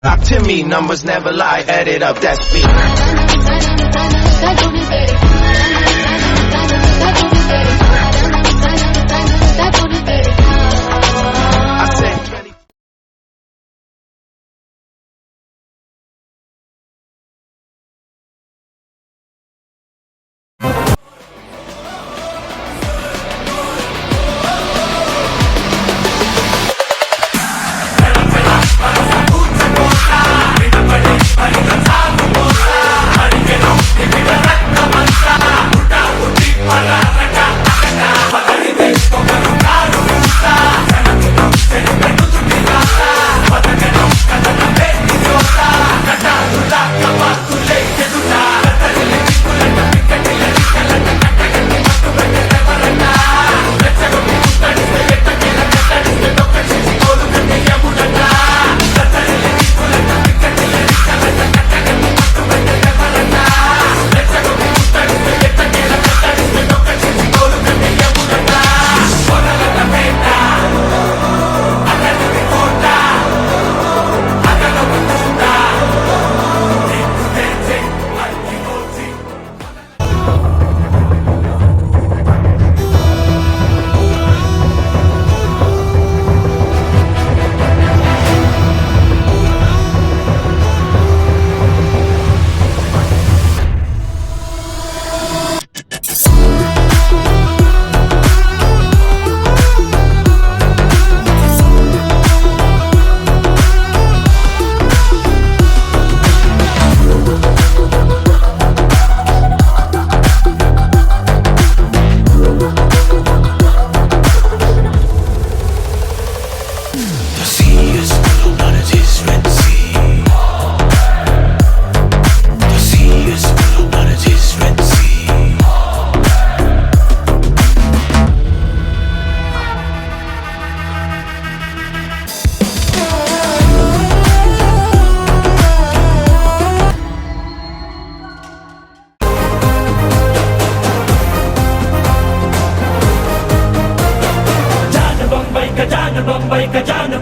Talk to me, numbers never lie, add it up, that's me. I said 20.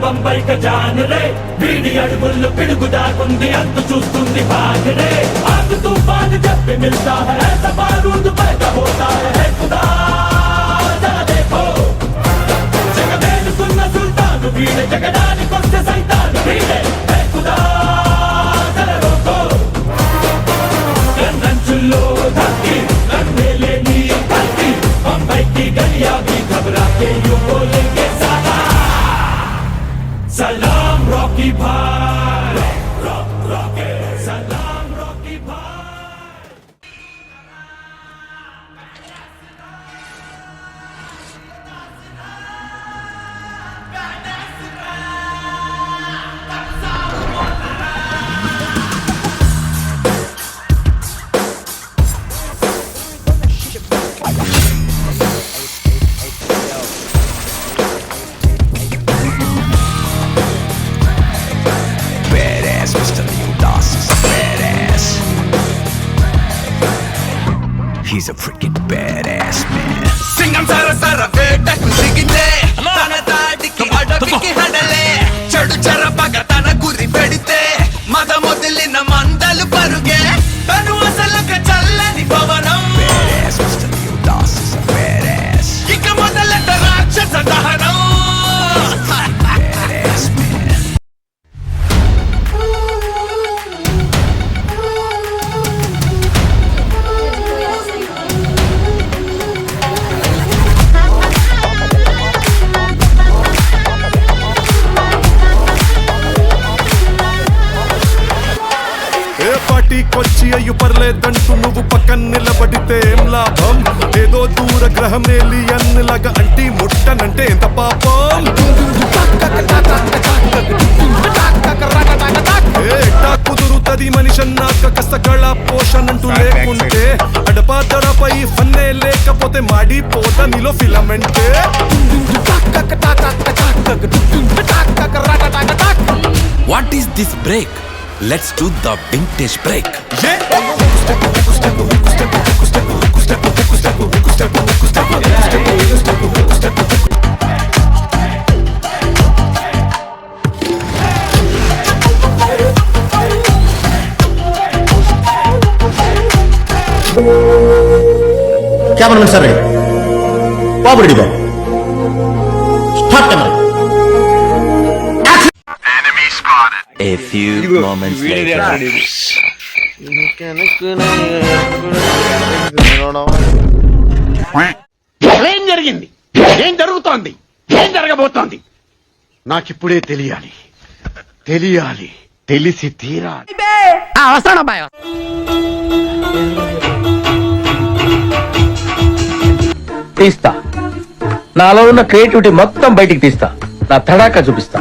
Bombay Kazan రే వీడి అడుగుల్లో పిడుగుదాకుంది అంతు చూస్తుంది భాగ్ రే ఆగ్ తూఫాన్ జబ్ भी मिलता है ऐसा बारूद पैदा होता है खुदा जरा देखो జగమేలుకున్న సుల్తాను వీడే జగడానికొస్తే సైతాను వీడే ఖుదా జర రోకో గన్నంచుల్లో ధక్కి నన్నేలే నీ కల్కి బొంబాయి की गलियां भी घबरा के यूं बोलेंगे साला सलाम रॉकी भाई रॉकी सलाम रॉकी भाई He's a freaking badass man. Singam సర సర వేటకు దిగితే తన తాడికి అడవికి హడలే చెడు చెరపగ తన గురి పెడితే మద మొదలిన మందలు పరుగే తను అసలుక చల్లని పవనం Badass Mr. Leo Das is a badass. ఇక మొదలెట రాక్షస దహనం Badass man. పార్టీకొచ్చి అయ్యు పర్లేదంటూ నువ్వు పక్కన నిలబడితే ఏం లాభం ఏదో దూర గ్రహం ఏలియన్ లాగా అంటి ముట్టనంటే ఎంత పాపం ఎట్టా కుదురుతది మనిషన్నాక కసగళ పోషణంటూ లేకుంటే అడపాదడపై ఫన్నే లేకపోతే మాడిపోత నీలో ఫిలమెంటే What is this break? Let's do the vintage break. Camera sir Babu ready Babu start camera. A few moments later. ఏం జరిగింది, ఏం జరుగుతోంది, ఏం జరగబోతోంది నాకిప్పుడే తెలియాలి, తెలిసి తీరాలి. వస్తానబ్బాయి. తీస్తా, నాలో ఉన్న క్రియేటివిటీ మొత్తం బయటికి తీస్తా, నా తడాకా చూపిస్తా.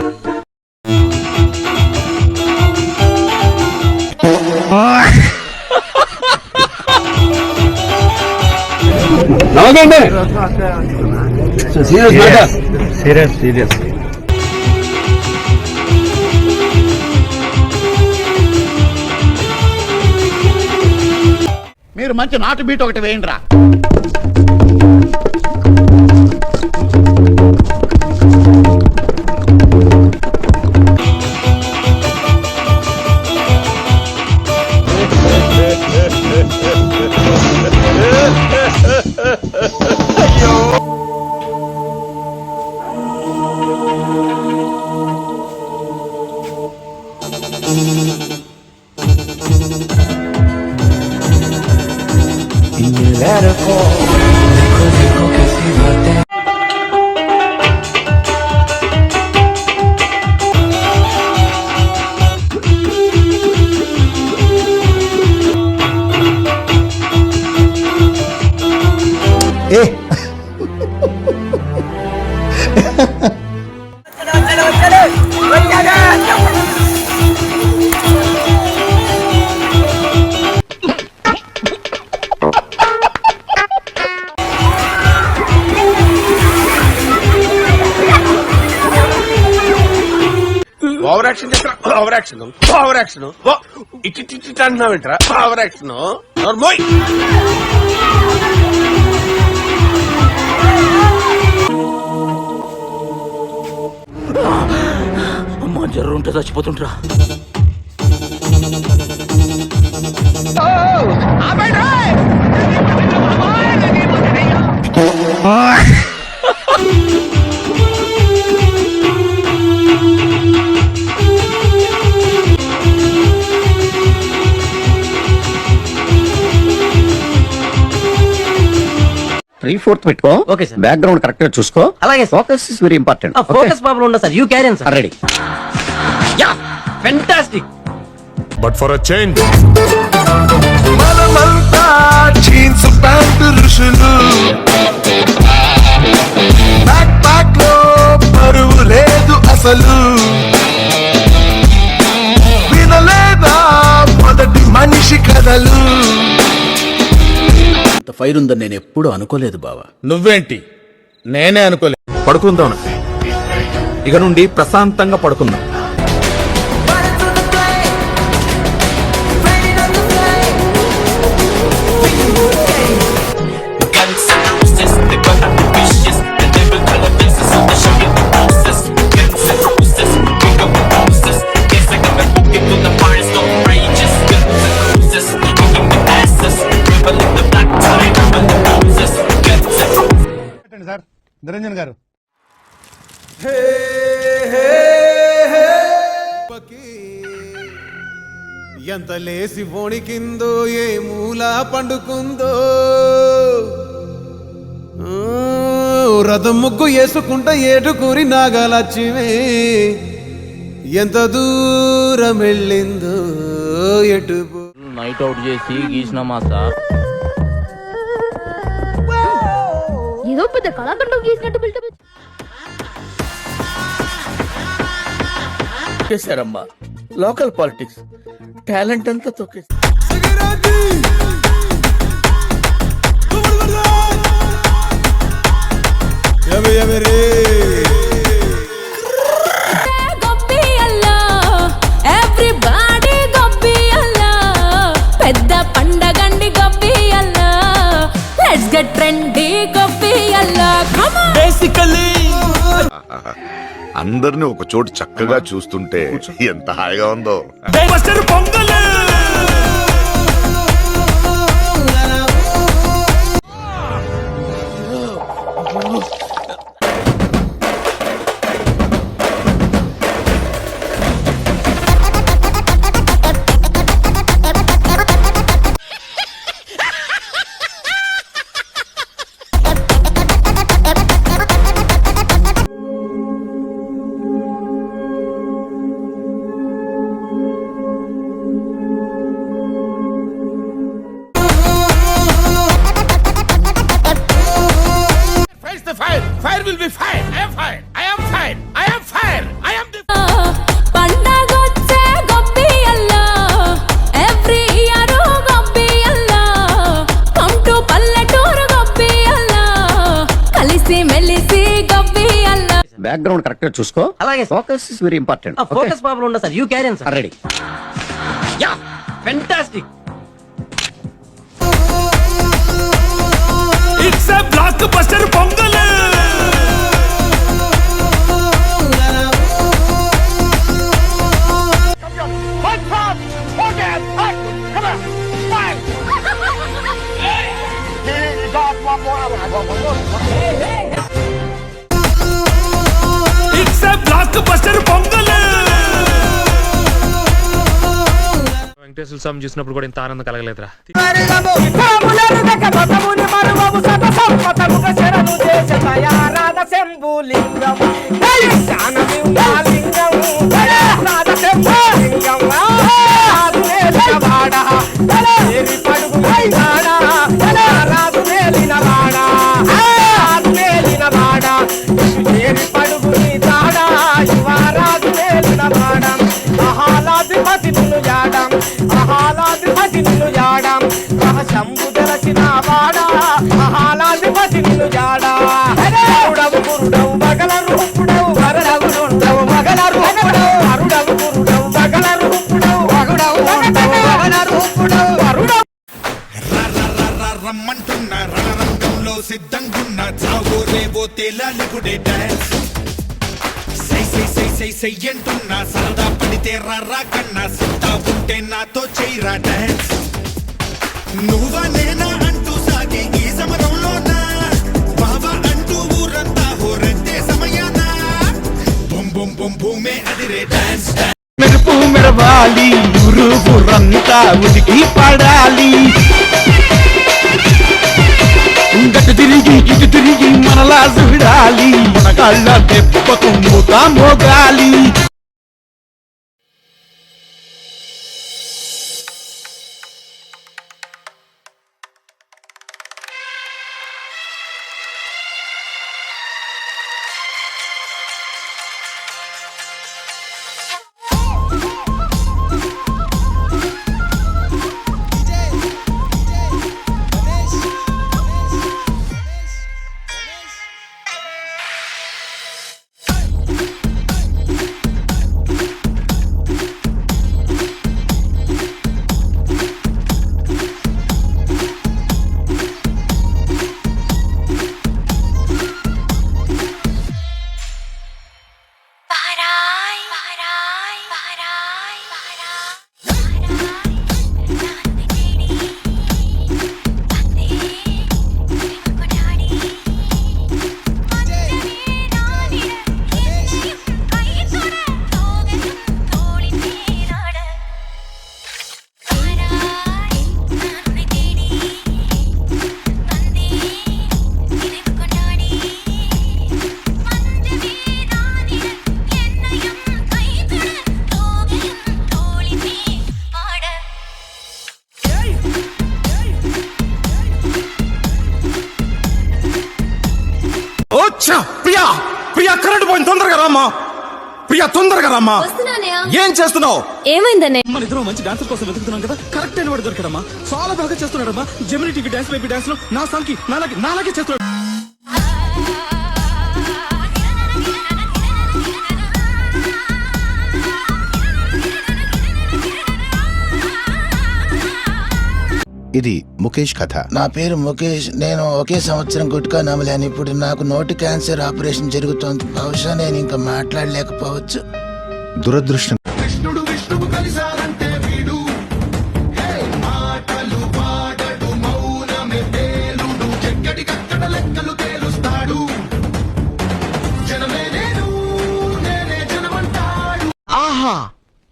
సీరియస్ మీరు మంచి నాటు బీట్ ఒకటి వేయండిరా. ఓవర్ యాక్షన్ చేస్తా, ఓవర్ యాక్షన్ ఇటు అంటున్నావేంట్రా? Over action నోర్మోయ్. అమ్మా జర్రు ఉంటే చచ్చిపోతుంటరా. పెట్టుకో. Okay sir. బ్యాక్గ్రౌండ్ కరెక్ట్ గా చూసుకో. అలాగే. Focus is very important. Focus problem ఉండదు sir. You carry on sir. Ready. Yeah fantastic. But for a change మనమంతా జీన్స్ ప్యాంటు ఋషులు, బ్యాక్ ప్యాక్ లో పరువు లేదు అసలు. వినలేదా మొదటి మనిషి కథలు? ఫైర్ ఉందని నేను ఎప్పుడు అనుకోలేదు బావా. నువ్వేంటి, నేనే అనుకోలే. పడుకుందాం, ఇక నుండి ప్రశాంతంగా పడుకుందాం. సార్ నిరంజన్ గారు, ఎంత లేసి వణికిందో, ఏ మూల పండుకుందో, రథం ముగ్గు వేసుకుంటా ఏటుకూరి నాగలక్ష్మి ఎంత దూరం వెళ్ళిందో ఎటు. నైట్ అవుట్ చేసి గీసినామా సార్. ఏదో పెద్ద కళాఖండం గీసినట్టు బిల్డప్ చేశారమ్మా. లోకల్ పాలిటిక్స్ టాలెంట్ అంతా తొక్కేసి. పెద్ద పండగండి గబ్బి అల్లా. లెట్స్ గెట్ ట్రెండీ గబ్బి అల్లా. బేసికల్లీ అందరిని ఒక చోటు చక్కగా చూస్తుంటే ఎంత హాయిగా ఉందో. బ్యాక్గ్రౌండ్ కరెక్ట్ గా చూసుకో. అలాగే focus is very important. Focus problem ఉండదు sir. You carry sir. Ready. Yeah fantastic. It's a blockbuster Pongal. It's a blockbuster Pongal. Venkateswara Swami చూసినప్పుడు కూడా ఇంత ఆనందం కలగలేదురా. రమ్మంటున్న రణరంగంలో సిద్ధంగున్న చావో రేవో తేలాలిపుడే డాన్స్. సై సై సై సై సై అంటున్నా సరదా పడితే రా కన్నా సిద్ధా ఉంటే నాతో చేయరా డాన్స్. నువ్వా నేనా అంటూ సాగే ఈ సమరంలోనా బావా అంటూ ఊరంతా హోరెత్తే సమయాన బొం బొం బొం భూమే అదిరే డాన్స్. మెరుపు మెరవాలి ఊరంతా ఉదికి పడాలి. గట్టు తిరిగి ఇటు తిరిగి మనలా చూడాలి. మన కళ్ళ దెబ్బకు మూత మోగాలి. ప్రియా ప్రియా కరెంట్ పోయింది. తొందరగా రామ్మా ప్రియా, తొందరగా రామ్మా. ఏం చేస్తున్నావు? ఏమైందనే? మన ఇద్దరం మంచి డాన్సర్ కోసం వెతుకుతున్నాం కదా, కరెక్ట్ అయిన వాడు దొరికాడమ్మా. చాలా బాగా చేస్తున్నాడమ్మా. Gemini TV dance baby dance లో నా సాంగ్ నాలాగే చేస్తున్నాడు. ఇది ముఖేష్ కథ. నా పేరు ముఖేష్. నేను ఒకే సంవత్సరం గుట్కా నమ్మలేను. ఇప్పుడు నాకు నోటి క్యాన్సర్ ఆపరేషన్ జరుగుతోంది. బహుశా నేను ఇంకా మాట్లాడలేకపోవచ్చు. దురదృష్టం. కృష్ణుడు విష్ణువు కలిసారంటే వీడు మాటలు పాడడు మౌనమే తేలుడు ఎక్కడి కట్టడ లెక్కలు తేలుస్తాడు. జనమే నేను నేనే జనమంటాడు. ఆహా,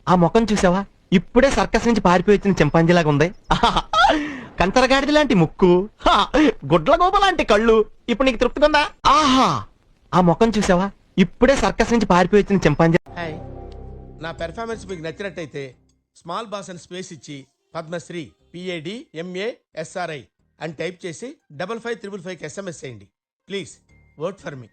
ఆ ముఖం చూసావా? ఇప్పుడే సర్కస్ నుంచి పారిపోయి వచ్చిన చింపాంజీలాగా ఉంది. కంచరగాడిది లాంటి ముక్కు, గుడ్ల గోప లాంటి కళ్ళు. ఇప్పుడు నీకు తృప్తిగా ఉందా? ఆహా, ఆ ముఖం చూసావా? ఇప్పుడే సర్కస్ నుంచి పారిపోయి వచ్చిన చింపాంజీ. నా పెర్ఫార్మెన్స్ మీకు నచ్చినట్టయితే స్మాల్ బాస్ అని స్పేస్ ఇచ్చి పద్మశ్రీ PADMASRI అని టైప్ చేసి 5555 SMS చేయండి. Please vote for me.